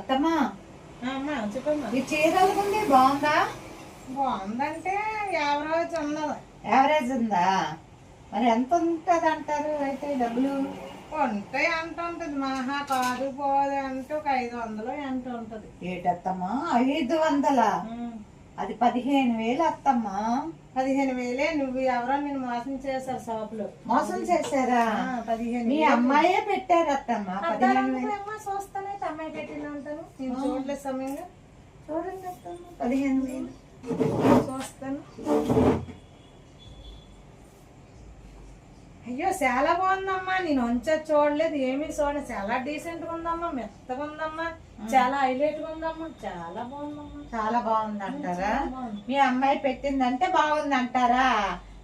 అత్తమ్మా అమ్మా చెప్పమ్మా. ఈ చీర ఉంది బాగుందా? బాగుందంటే యావరేజ్ ఉన్నది. యావరేజ్ ఉందా? మరి ఎంత ఉంటది అంటారు అయితే డబ్బులు? ఉంటాయి అంట ఉంటది, మహా కాదు పోదు అంటే ఒక 500 ఎంత ఉంటది. ఏటత్తమ్మా 500? అది 15,000 అత్తమ్మా. 15,000? నువ్వు ఎవరో నేను మోసం చేశారు షాపులో. మోసం చేశారా? 15,000. మీ అమ్మాయే పెట్టారు అత్తమ్మా 15,000. చూస్తానే అమ్మాయి పెట్టింది అంటాను, నేను చూడలేదు సమయంగా. చూడండి అత్తమ్మా 15,000 చూస్తాను. అయ్యో చాలా బాగుందమ్మా, నేను వంచే చూడలేదు, ఏమీ చూడలేదు. చాలా డీసెంట్ గా ఉందమ్మా, మెత్తగా ఉందమ్మా, చాలా హైలైట్ గా ఉందమ్మా, చాలా బాగుందమ్మా. చాలా బాగుంది అంటారా? మీ అమ్మాయి పెట్టిందంటే బాగుంది అంటారా,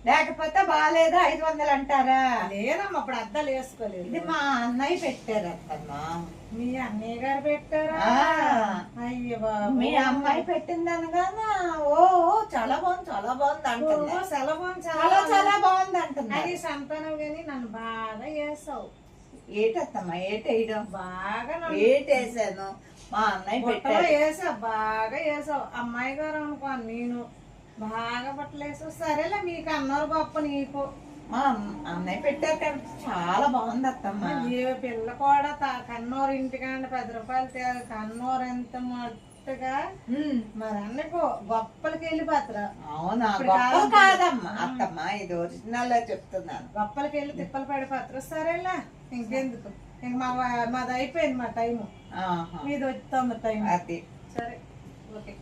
లేకపోతే బాగాలేదు 500 అంటారా? లేదమ్మా, అప్పుడు అద్దాలు వేసుకోలేదు. ఇది మా అన్నయ్య పెట్టారు అత్తమ్మా. మీ అన్నయ్య గారు పెట్టారా? అయ్యో బాబు, మీ అమ్మాయి పెట్టిందనగా ఓ చాలా బాగుంది చాలా బాగుంది అంటుంది. చాలా బాగుంది, చాలా చాలా బాగుంది అంటుంది. అది సంతానం కానీ నన్ను బాగా వేసావు. ఏటత్తమ్మా ఏటేయడం? బాగా ఏటేసాను, మా అన్నయ్య పెట్టారు. వేసావు, బాగా వేసావు. అమ్మాయి గారు అనుకో, నేను బాగా బట్టలు వేసావు. సరేలే, మీకు అన్నారు గొప్ప, నీకు మా అన్నయ్య పెట్టారు కాబట్టి చాలా బాగుంది అత్తమ్మా. ఏ పిల్ల కూడా కన్నూరు ఇంటికంటే 10 రూపాయలు కన్నూరు ఎంత మట్టుగా మరి అన్నకు గొప్పలకి వెళ్ళిపోతారా? అవునా? గొప్ప కాదమ్మా అత్తమ్మా, ఇది ఒరిజినల్ చెప్తున్నాను. గొప్పలకి వెళ్ళి తిప్పలు పడిపోతారు. సరేలా, ఇంకెందుకు, ఇంక మాది అయిపోయింది మా టైము. మీది వచ్చాము టైం. అది సరే, ఓకే.